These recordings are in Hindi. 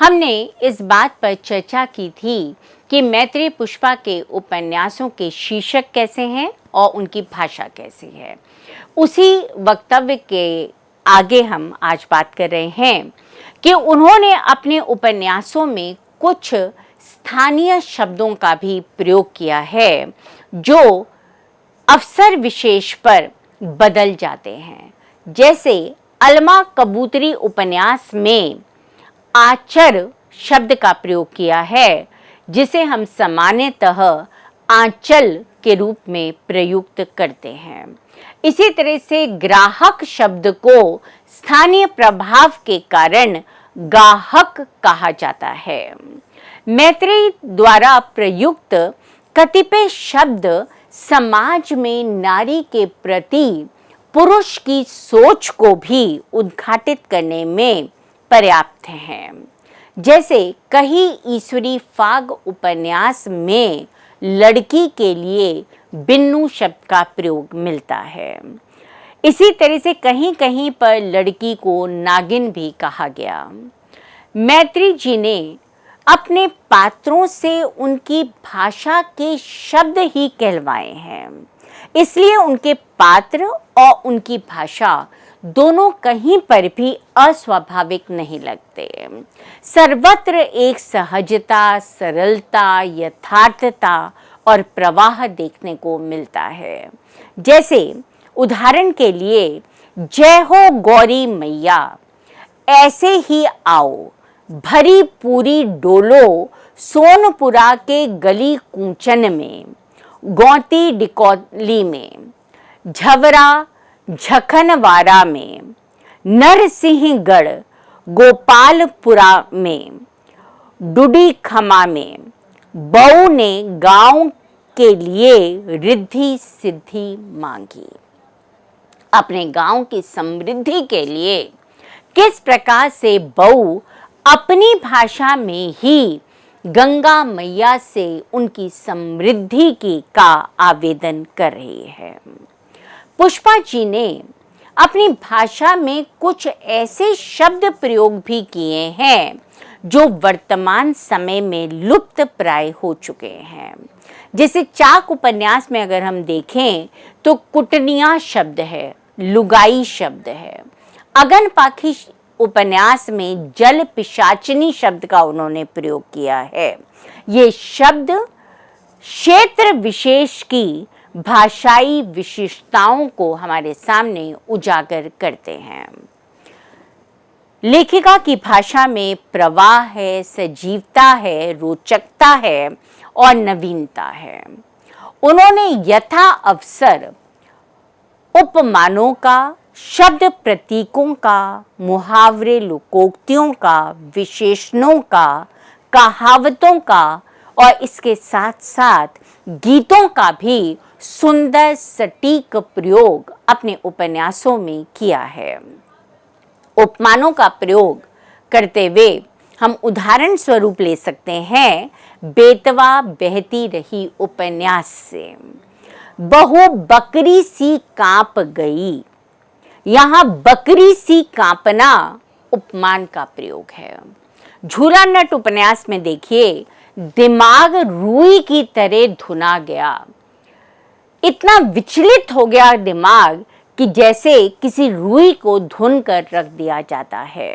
हमने इस बात पर चर्चा की थी कि मैत्रेय पुष्पा के उपन्यासों के शीर्षक कैसे हैं और उनकी भाषा कैसी है। उसी वक्तव्य के आगे हम आज बात कर रहे हैं कि उन्होंने अपने उपन्यासों में कुछ स्थानीय शब्दों का भी प्रयोग किया है जो अवसर विशेष पर बदल जाते हैं। जैसे अलमा कबूतरी उपन्यास में आचर शब्द का प्रयोग किया है, जिसे हम सामान्यतः आंचल के रूप में प्रयुक्त करते हैं। इसी तरह से ग्राहक शब्द को स्थानीय प्रभाव के कारण गाहक कहा जाता है। मैत्रेय द्वारा प्रयुक्त कतिपय शब्द समाज में नारी के प्रति पुरुष की सोच को भी उद्घाटित करने में पर्याप्त हैं। जैसे कहीं ईश्वरी फाग उपन्यास में लड़की के लिए बिन्नू शब्द का प्रयोग मिलता है। इसी तरह से कहीं कहीं पर लड़की को नागिन भी कहा गया। मैत्रेय जी ने अपने पात्रों से उनकी भाषा के शब्द ही कहलवाए हैं, इसलिए उनके पात्र और उनकी भाषा दोनों कहीं पर भी अस्वाभाविक नहीं लगते। सर्वत्र एक सहजता, सरलता, यथार्थता और प्रवाह देखने को मिलता है। जैसे उदाहरण के लिए, जय हो गौरी मैया, ऐसे ही आओ, भरी पूरी डोलो सोनपुरा के गली कूचन में, गौती डिकोली में, झवरा झखनवारा में, नरसिंहगढ़ गोपालपुरा में, डुडी खमा में, बहू ने गांव के लिए रिद्धि सिद्धि मांगी। अपने गांव की समृद्धि के लिए किस प्रकार से बहू अपनी भाषा में ही गंगा मैया से उनकी समृद्धि की का आवेदन कर रही है। पुष्पा जी ने अपनी भाषा में कुछ ऐसे शब्द प्रयोग भी किए हैं जो वर्तमान समय में लुप्त प्राय हो चुके हैं। जैसे चाक उपन्यास में अगर हम देखें तो कुटनिया शब्द है, लुगाई शब्द है। अगन पाखी उपन्यास में जल पिशाचिनी शब्द का उन्होंने प्रयोग किया है। ये शब्द क्षेत्र विशेष की भाषाई विशिष्टताओं को हमारे सामने उजागर करते हैं। लेखिका की भाषा में प्रवाह है, सजीवता है, रोचकता है और नवीनता है। उन्होंने यथा अवसर उपमानों का, शब्द प्रतीकों का, मुहावरे लोकोक्तियों का, विशेषणों का, कहावतों का और इसके साथ साथ गीतों का भी सुंदर सटीक प्रयोग अपने उपन्यासों में किया है। उपमानों का प्रयोग करते हुए हम उदाहरण स्वरूप ले सकते हैं बेतवा बहती रही उपन्यास से। बहू बकरी सी कांप गई, यहाँ बकरी सी कांपना उपमान का प्रयोग है। झूला नट उपन्यास में देखिए, दिमाग रुई की तरह धुना गया। इतना विचलित हो गया दिमाग कि जैसे किसी रुई को धुन कर रख दिया जाता है।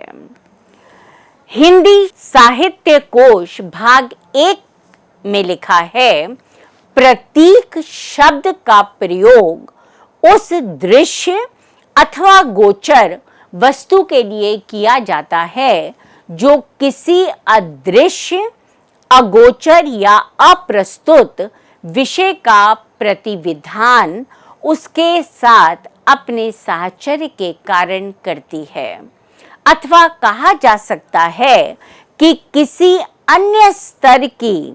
हिंदी साहित्य कोश भाग 1 में लिखा है, प्रतीक शब्द का प्रयोग उस दृश्य अथवा गोचर वस्तु के लिए किया जाता है जो किसी अदृश्य, अगोचर या अप्रस्तुत विषय का प्रतिविधान उसके साथ अपने साहचर्य के कारण करती है। अथवा कहा जा सकता है कि किसी अन्य स्तर की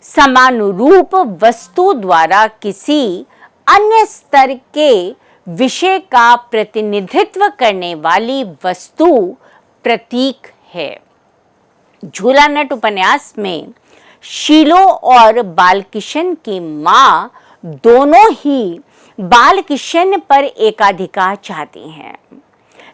समानुरूप वस्तु द्वारा किसी अन्य स्तर के विषय का प्रतिनिधित्व करने वाली वस्तु प्रतीक है। झूला नट उपन्यास में शीलो और बालकिशन की मां दोनों ही बालकिशन पर एकाधिकार चाहती हैं,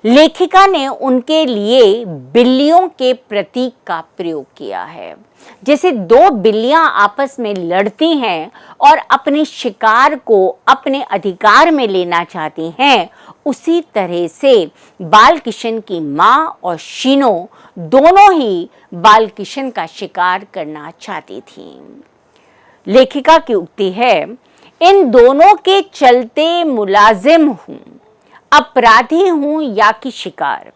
लेखिका ने उनके लिए बिल्लियों के प्रतीक का प्रयोग किया है। जैसे दो बिल्लियां आपस में लड़ती हैं और अपने शिकार को अपने अधिकार में लेना चाहती हैं, उसी तरह से बालकिशन की माँ और शीनो दोनों ही बालकिशन का शिकार करना चाहती थीं। लेखिका की उक्ति है, इन दोनों के चलते मुलाजिम हूँ, अपराधी हूँ या कि शिकार,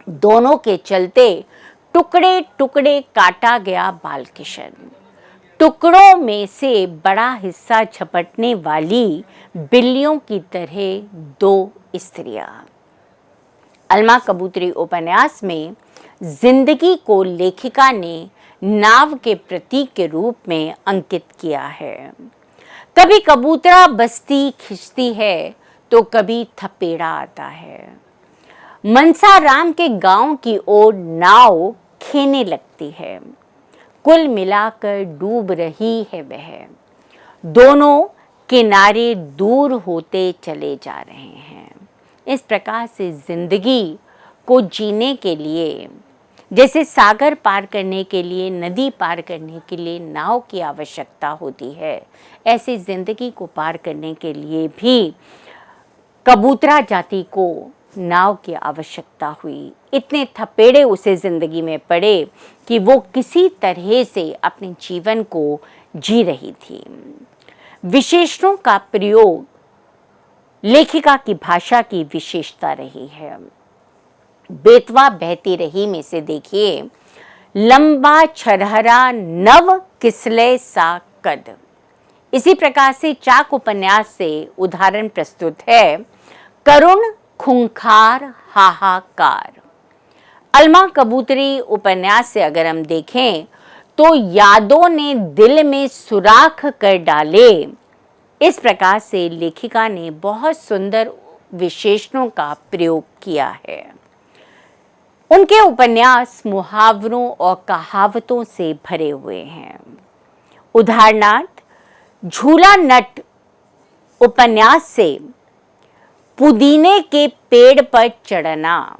दोनों के चलते टुकड़े टुकड़े काटा गया बालकिशन, टुकड़ों में से बड़ा हिस्सा झपटने वाली बिल्लियों की तरह दो स्त्रियां। अलमा कबूतरी उपन्यास में जिंदगी को लेखिका ने नाव के प्रतीक के रूप में अंकित किया है। कभी कबूतरा बस्ती खिंचती है तो कभी थपेड़ा आता है। मनसाराम के गांव की ओर नाव खेने लगती है। कुल मिलाकर डूब रही है वह। दोनों किनारे दूर होते चले जा रहे हैं। इस प्रकार से जिंदगी को जीने के लिए, जैसे सागर पार करने के लिए, नदी पार करने के लिए नाव की आवश्यकता होती है, ऐसे जिंदगी को पार करने के लिए भी कबूतरा जाति को नाव की आवश्यकता हुई। इतने थपेड़े उसे जिंदगी में पड़े कि वो किसी तरह से अपने जीवन को जी रही थी। विशेषणों का प्रयोग लेखिका की भाषा की विशेषता रही है। बेतवा बहती रही में से देखिए, लंबा छरहरा नव किसले सा कद। इसी प्रकार से चाक उपन्यास से उदाहरण प्रस्तुत है, करुण खूंखार हाहाकार। अलमा कबूतरी उपन्यास से अगर हम देखें तो यादों ने दिल में सुराख कर डाले। इस प्रकार से लेखिका ने बहुत सुंदर विशेषणों का प्रयोग किया है। उनके उपन्यास मुहावरों और कहावतों से भरे हुए हैं। उदाहरणार्थ, झूला नट उपन्यास से पुदीने के पेड़ पर चढ़ना,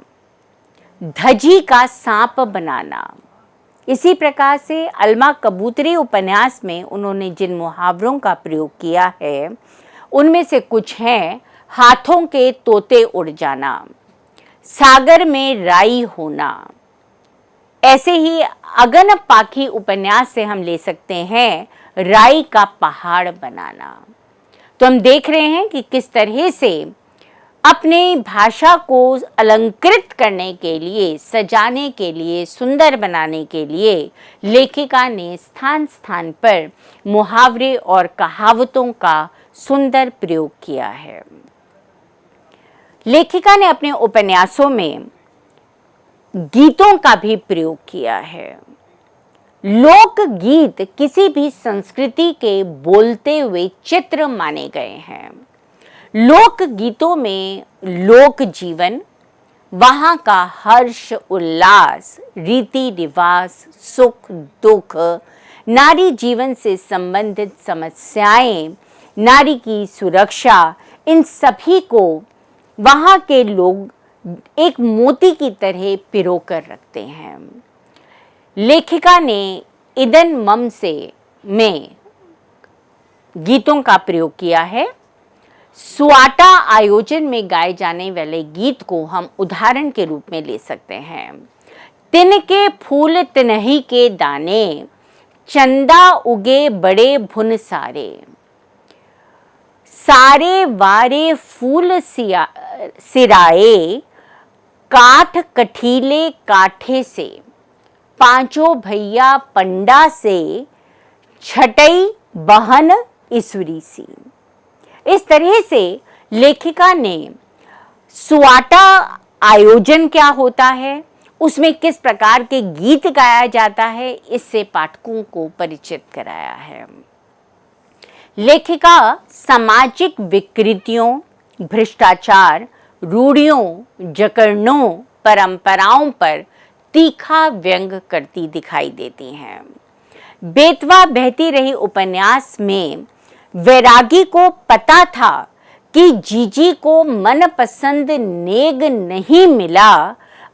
धजी का सांप बनाना। इसी प्रकार से अलमा कबूतरी उपन्यास में उन्होंने जिन मुहावरों का प्रयोग किया है उनमें से कुछ हैं, हाथों के तोते उड़ जाना, सागर में राई होना। ऐसे ही अगन पाखी उपन्यास से हम ले सकते हैं, राई का पहाड़ बनाना। तो हम देख रहे हैं कि किस तरह से अपने भाषा को अलंकृत करने के लिए, सजाने के लिए, सुंदर बनाने के लिए लेखिका ने स्थान स्थान पर मुहावरे और कहावतों का सुंदर प्रयोग किया है। लेखिका ने अपने उपन्यासों में गीतों का भी प्रयोग किया है। लोकगीत किसी भी संस्कृति के बोलते हुए चित्र माने गए हैं। लोक गीतों में लोक जीवन, वहाँ का हर्ष उल्लास, रीति रिवाज, सुख दुख, नारी जीवन से संबंधित समस्याएं, नारी की सुरक्षा, इन सभी को वहाँ के लोग एक मोती की तरह पिरो कर रखते हैं। लेखिका ने इदन मम से में गीतों का प्रयोग किया है। सुआटा आयोजन में गाए जाने वाले गीत को हम उदाहरण के रूप में ले सकते हैं। तिनके फूल तिनही के दाने, चंदा उगे बड़े भुन सारे, सारे वारे फूल सिराए, काठ कठीले काठे से, पांचों भैया पंडा से, छटई बहन ईश्वरी सी। इस तरह से लेखिका ने सुआटा आयोजन क्या होता है, उसमें किस प्रकार के गीत गाया जाता है, इससे पाठकों को परिचित कराया है। लेखिका सामाजिक विकृतियों, भ्रष्टाचार, रूढ़ियों, जकड़नों, परंपराओं पर तीखा व्यंग करती दिखाई देती हैं। बेतवा बहती रही उपन्यास में वैरागी को पता था कि जीजी को मनपसंद नेग नहीं मिला,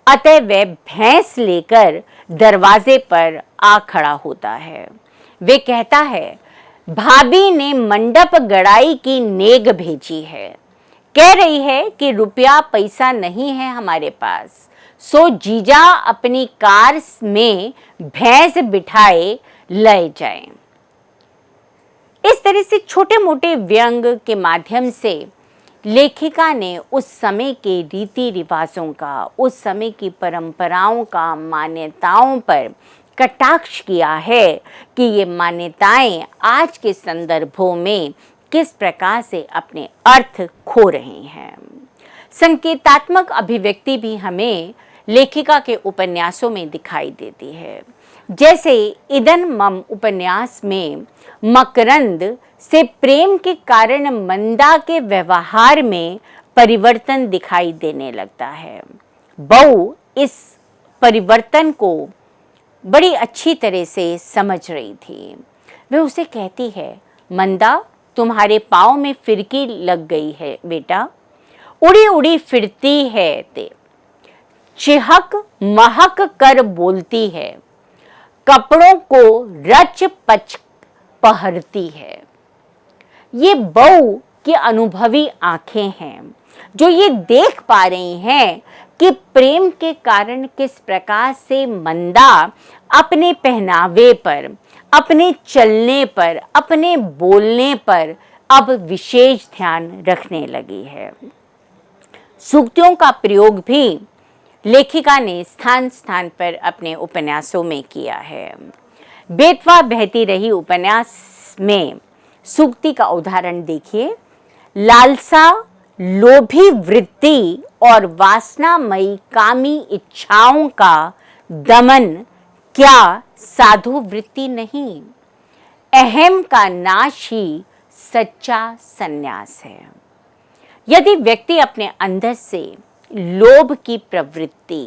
अतः वह भैंस लेकर दरवाजे पर आ खड़ा होता है। वे कहता है, भाभी ने मंडप गड़ाई की नेग भेजी है, कह रही है कि रुपया पैसा नहीं है हमारे पास, सो जीजा अपनी कार में भैंस बिठाए ले जाएं। इस तरह से छोटे मोटे व्यंग के माध्यम से लेखिका ने उस समय के रीति रिवाजों का, उस समय की परंपराओं का, मान्यताओं पर कटाक्ष किया है कि ये मान्यताएं आज के संदर्भों में किस प्रकार से अपने अर्थ खो रही हैं। संकेतात्मक अभिव्यक्ति भी हमें लेखिका के उपन्यासों में दिखाई देती है। जैसे इदन मम उपन्यास में मकरंद से प्रेम के कारण मंदा के व्यवहार में परिवर्तन दिखाई देने लगता है। बहू इस परिवर्तन को बड़ी अच्छी तरह से समझ रही थी। वह उसे कहती है, मंदा तुम्हारे पाँव में फिरकी लग गई है बेटा, उड़ी उड़ी फिरती है ते, चिहक महक कर बोलती है, कपड़ों को रच पच पहनती है। ये बहू की अनुभवी आंखें हैं जो ये देख पा रही हैं कि प्रेम के कारण किस प्रकार से मंदा अपने पहनावे पर, अपने चलने पर, अपने बोलने पर अब विशेष ध्यान रखने लगी है। सूक्तियों का प्रयोग भी लेखिका ने स्थान स्थान पर अपने उपन्यासों में किया है। बेतवा बहती रही उपन्यास में सूक्ति का उदाहरण देखिए। लालसा, लोभी वृत्ति और वासनामयी कामी इच्छाओं का दमन क्या साधु वृत्ति नहीं? अहम का नाश ही सच्चा संन्यास है। यदि व्यक्ति अपने अंदर से लोभ की प्रवृत्ति,